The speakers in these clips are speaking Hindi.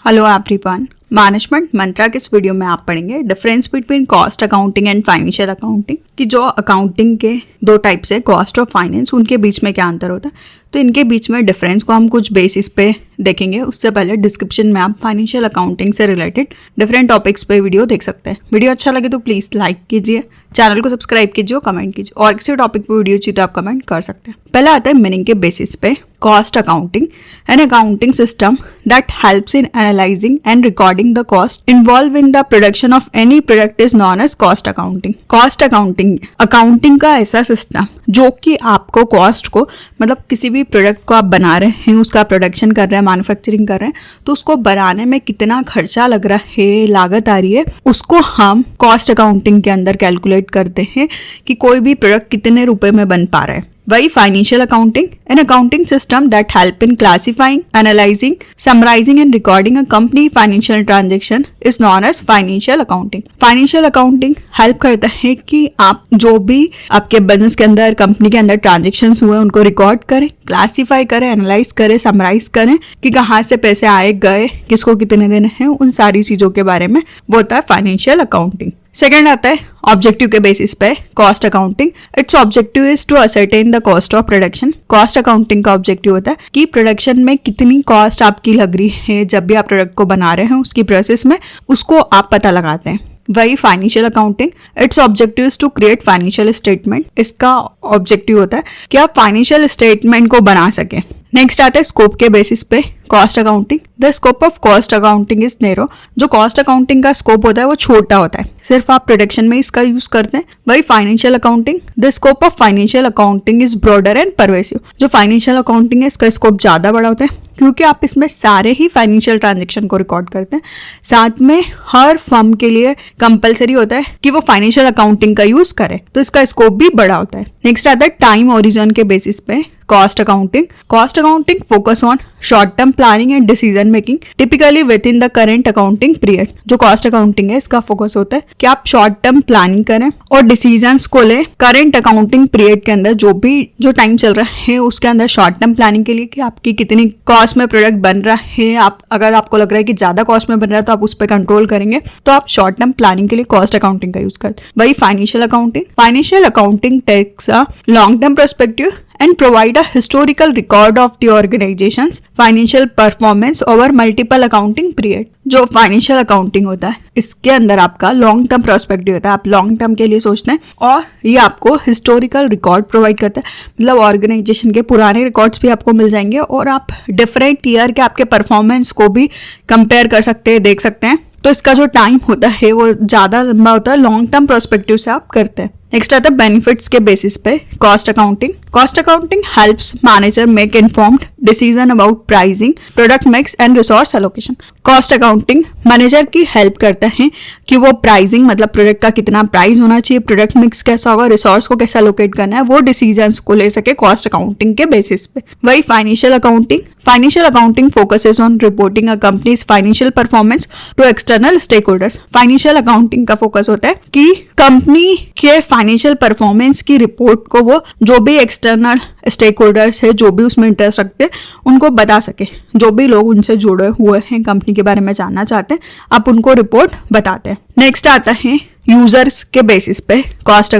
हेलो एवरीवन, मैनेजमेंट मंत्रा के इस वीडियो में आप पढ़ेंगे difference between cost accounting and financial accounting कि जो अकाउंटिंग के दो टाइप्स है, कॉस्ट और फाइनेंस, उनके बीच में क्या अंतर होता है। तो इनके बीच में डिफरेंस को हम कुछ बेसिस पे देखेंगे। उससे पहले डिस्क्रिप्शन में आप फाइनेंशियल अकाउंटिंग से रिलेटेड डिफरेंट टॉपिक्स पे वीडियो देख सकते हैं। वीडियो अच्छा लगे तो प्लीज़ लाइक कीजिए, चैनल को सब्सक्राइब कीजिए, कमेंट कीजिए, और किसी टॉपिक पे वीडियो चाहिए तो आप कमेंट कर सकते हैं। पहला आता है मीनिंग के बेसिस पे। Cost accounting an accounting system that helps in analyzing and recording the cost involve in the production of any product is known as cost accounting. Cost accounting का ऐसा सिस्टम जो कि आपको कॉस्ट को, मतलब किसी भी प्रोडक्ट को आप बना रहे हैं, उसका प्रोडक्शन कर रहे हैं, मैन्युफैक्चरिंग कर रहे हैं, तो उसको बनाने में कितना खर्चा लग रहा है, लागत आ रही है, उसको हम कॉस्ट अकाउंटिंग के अंदर कैलकुलेट करते हैं कि कोई भी प्रोडक्ट कितने रुपए में बन पा रहा है। वही financial accounting, an accounting system that help in classifying, analyzing, summarizing and recording a company financial transaction is known as financial accounting. Financial accounting help करता है कि आप जो भी आपके बिजनेस के अंदर, कंपनी के अंदर ट्रांजेक्शन्स हुए उनको रिकॉर्ड करें, क्लासीफाई करें, एनालाइज करें, समराइज करें कि कहाँ से पैसे आए गए, किसको कितने देने हैं, उन सारी चीजों के बारे में वो होता है फाइनेंशियल अकाउंटिंग। सेकेंड आता है ऑब्जेक्टिव के बेसिस पे cost accounting. Its objective is to ascertain the cost of production. Cost accounting का ऑब्जेक्टिव होता है कि प्रोडक्शन में कितनी कॉस्ट आपकी लग रही है, जब भी आप प्रोडक्ट को बना रहे हैं उसकी प्रोसेस में, उसको आप पता लगाते हैं। वही financial accounting, its objective is to create financial statement. इसका ऑब्जेक्टिव होता है कि आप फाइनेंशियल स्टेटमेंट को बना सकें। नेक्स्ट आता है स्कोप के बेसिस पे cost accounting. The scope of cost accounting is narrow. जो कॉस्ट अकाउंटिंग का स्कोप होता है वो छोटा होता है, सिर्फ आप प्रोडक्शन में इसका यूज करते हैं। वही financial accounting, the scope of financial accounting is broader and pervasive. जो फाइनेंशियल अकाउंटिंग है इसका स्कोप ज्यादा बड़ा होता है क्योंकि आप इसमें सारे ही फाइनेंशियल ट्रांजेक्शन को रिकॉर्ड करते हैं। साथ में हर फर्म के लिए कंपलसरी होता है कि वो फाइनेंशियल अकाउंटिंग का यूज करे, तो इसका स्कोप भी बड़ा होता है। नेक्स्ट आता है टाइम ओरिजन के बेसिस पे cost accounting. Cost accounting focus on short term planning and decision making typically with in the current accounting period. जो कॉस्ट अकाउंटिंग है इसका फोकस होता है कि आप शॉर्ट टर्म प्लानिंग करें और डिसीजंस को ले करेंट अकाउंटिंग पीरियड के अंदर, जो टाइम चल रहा है उसके अंदर शॉर्ट टर्म प्लानिंग के लिए कि आपकी कितनी कॉस्ट में प्रोडक्ट बन रहा है। अगर आपको लग रहा है कि ज्यादा कॉस्ट में बन रहा है तो आप उस पर कंट्रोल करेंगे, तो आप शॉर्ट टर्म प्लानिंग के लिए कॉस्ट अकाउंटिंग का यूज करते हैं। वही financial accounting takes a long term perspective and provide a historical record of the organization's financial performance over multiple accounting period। जो फाइनेंशियल अकाउंटिंग होता है इसके अंदर आपका लॉन्ग टर्म पर्सपेक्टिव होता है, आप लॉन्ग टर्म के लिए सोचते हैं, और ये आपको हिस्टोरिकल रिकॉर्ड प्रोवाइड करता है। मतलब ऑर्गेनाइजेशन के पुराने रिकॉर्ड्स भी आपको मिल जाएंगे और आप डिफरेंट ईयर के आपके परफॉर्मेंस को भी कंपेयर कर सकते हैं, देख सकते हैं। तो इसका जो टाइम होता है वो ज्यादा लंबा होता है, लॉन्ग टर्म पर्सपेक्टिव से आप करते हैं। नेक्स्ट आता है बेनिफिट्स के बेसिस पे cost accounting. Cost accounting helps manager make informed decision about pricing, product mix and resource allocation. Cost accounting manager की हेल्प करता है कि वो प्राइसिंग, मतलब प्रोडक्ट का कितना प्राइस होना चाहिए, प्रोडक्ट मिक्स कैसा होगा, रिसोर्स को कैसा एलोकेट करना है, वो डिसीजंस को ले सके कॉस्ट अकाउंटिंग के बेसिस पे। वही financial accounting focuses on reporting a company's financial performance to external stakeholders. Financial accounting का फोकस होता है कि कंपनी के फाइनेंशियल परफॉर्मेंस की रिपोर्ट को वो जो भी एक्सटर्नल स्टेक होल्डर्स है, जो भी उसमें इंटरेस्ट रखते हैं, उनको बता सके। जो भी लोग उनसे जुड़े हुए हैं, कंपनी के बारे में जानना चाहते हैं, आप उनको रिपोर्ट बताते हैं। नेक्स्ट आता है यूजर्स के बेसिस पे cost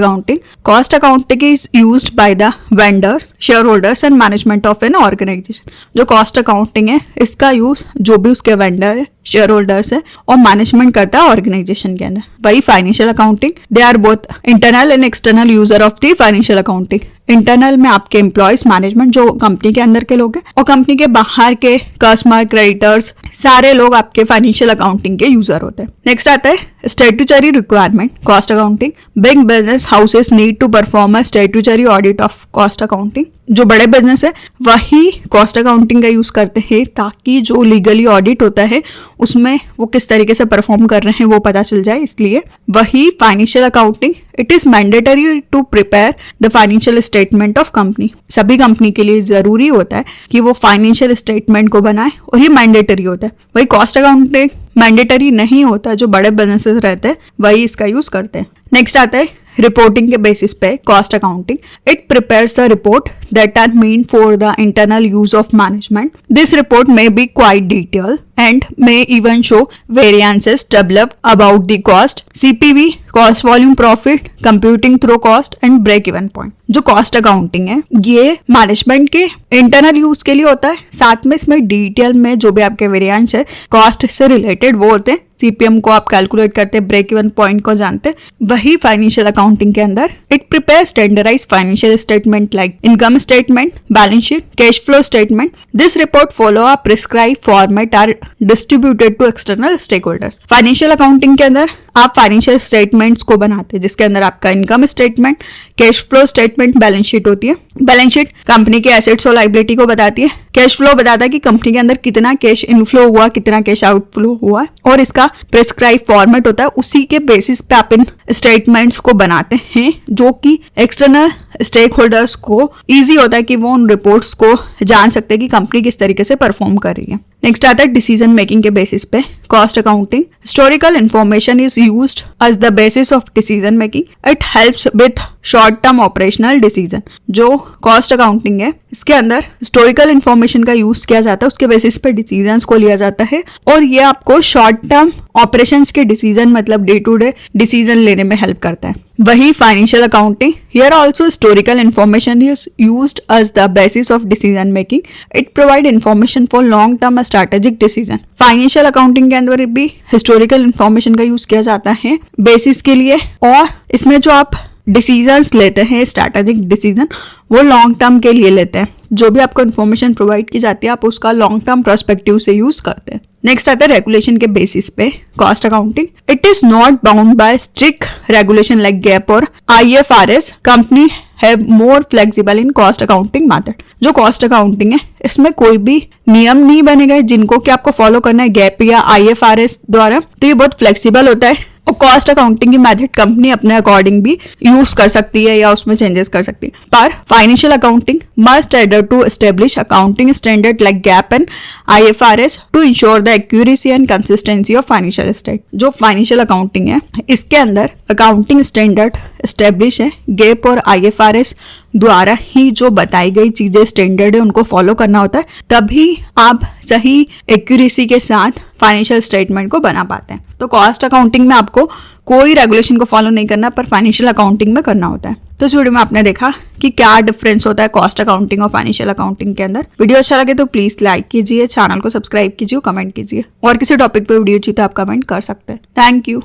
accounting is used by the vendor, shareholders and management of an organization. जो कॉस्ट अकाउंटिंग है इसका यूज जो भी उसके वेंडर है, शेयर होल्डर्स है और मैनेजमेंट करता है ऑर्गेनाइजेशन के अंदर। वही financial accounting, they are both internal and external user of the financial accounting. Internal में आपके एम्प्लॉयज, मैनेजमेंट जो कंपनी के अंदर के लोग हैं, और कंपनी के बाहर के कस्टमर, क्रेडिटर्स, सारे लोग आपके फाइनेंशियल अकाउंटिंग के यूजर होते हैं। नेक्स्ट आता है statutory requirement cost accounting. Big business houses need to perform a statutory audit of cost accounting. जो बड़े बिजनेस है वही कॉस्ट अकाउंटिंग का यूज करते हैं ताकि जो लीगली ऑडिट होता है उसमें वो किस तरीके से परफॉर्म कर रहे हैं वो पता चल जाए, इसलिए वही financial accounting. It is mandatory to prepare the financial statement of company. सभी कंपनी के लिए जरूरी होता है कि वो फाइनेंशियल स्टेटमेंट को बनाए और ये मैंडेटरी होता है। वही कॉस्ट अकाउंटिंग मैंडेटरी नहीं होता, जो बड़े बिजनेसेस रहते हैं वही इसका यूज करते हैं। नेक्स्ट आता है रिपोर्टिंग के बेसिस पे cost accounting. It prepares a report that are meant for the internal use of management. This report may be quite detail and may even show variances developed about the cost, CPV, cost volume profit, computing through cost and break even point। जो कॉस्ट अकाउंटिंग है ये मैनेजमेंट के इंटरनल यूज के लिए होता है, साथ में इसमें डिटेल में जो भी आपके वेरिएंस है कॉस्ट से रिलेटेड वो होते हैं। सीपीएम को आप कैलकुलेट करते हैं, ब्रेक इवन पॉइंट को जानते हैं। वही फाइनेंशियल अकाउंटिंग के अंदर it prepare standardize financial statement like income statement, balance sheet, cash flow statement. This report follow a prescribe format are distributed to external stakeholders. Financial accounting के अंदर आप फाइनेंशियल स्टेटमेंट्स को बनाते हैं जिसके अंदर आपका income statement, cash flow statement, balance sheet होती है। बैलेंस शीट कंपनी के एसेट्स और लायबिलिटी को बताती है। कैश फ्लो बताता है कि कंपनी के अंदर कितना कैश इनफ्लो हुआ, कितना कैश आउटफ्लो हुआ, और इसका प्रिस्क्राइब फॉर्मेट होता है। उसी के बेसिस पे आप इन स्टेटमेंट्स को बनाते हैं जो कि एक्सटर्नल स्टेक होल्डर्स को इजी होता है कि वो उन रिपोर्ट्स को जान सकते हैं कि कंपनी किस तरीके से परफॉर्म कर रही है। नेक्स्ट आता है डिसीजन मेकिंग के बेसिस पे cost accounting. Historical information is used as the basis of decision making. It helps with short term operational decision. जो कॉस्ट अकाउंटिंग है इसके अंदर हिस्टोरिकल इंफॉर्मेशन का यूज किया जाता है, उसके बेसिस पे डिसीजंस को लिया जाता है और ये आपको शॉर्ट टर्म ऑपरेशंस के डिसीजन मतलब डे टू डे डिसीजन लेने में हेल्प करता है। वही financial accounting, here also historical information is used as the basis of decision making. It provide information for long term strategic decision. Financial accounting के अंदर भी हिस्टोरिकल इंफॉर्मेशन का यूज किया जाता है बेसिस के लिए, और इसमें जो आप डिसीजंस लेते हैं स्ट्रैटेजिक डिसीजन वो लॉन्ग टर्म के लिए लेते हैं। जो भी आपको इन्फॉर्मेशन प्रोवाइड की जाती है आप उसका लॉन्ग टर्म पर्सपेक्टिव से यूज करते हैं। नेक्स्ट आता है रेगुलेशन के बेसिस पे cost accounting. It is not bound by strict regulation like gap और IFRS। Company have more flexible in cost accounting method. जो कॉस्ट अकाउंटिंग है इसमें कोई भी नियम नहीं बने गए जिनको कि आपको फॉलो करना है गैप या IFRS द्वारा, तो ये बहुत फ्लेक्सिबल होता है। और कॉस्ट अकाउंटिंग की मेथड कंपनी अपने अकॉर्डिंग भी यूज कर सकती है या उसमें चेंजेस कर सकती है। पर financial accounting must adhere to establish accounting standard like GAAP and IFRS to ensure the accuracy and consistency of financial state. जो फाइनेंशियल अकाउंटिंग है इसके अंदर अकाउंटिंग स्टैंडर्ड एस्टेब्लिश है, गैप और IFRS द्वारा ही जो बताई गई चीजें स्टैंडर्ड है उनको फॉलो करना होता है, तभी आप सही एक्यूरेसी के साथ फाइनेंशियल स्टेटमेंट को बना पाते हैं। तो कॉस्ट अकाउंटिंग में आपको कोई रेगुलेशन को फॉलो नहीं करना पर फाइनेंशियल अकाउंटिंग में करना होता है। तो इस वीडियो में आपने देखा कि क्या डिफरेंस होता है कॉस्ट अकाउंटिंग और फाइनेंशियल अकाउंटिंग के अंदर। वीडियो अच्छा लगे तो प्लीज लाइक कीजिए, चैनल को सब्सक्राइब कीजिए, कमेंट कीजिए, और किसी टॉपिक पे वीडियो चाहिए तो आप कमेंट कर सकते हैं। Thank you.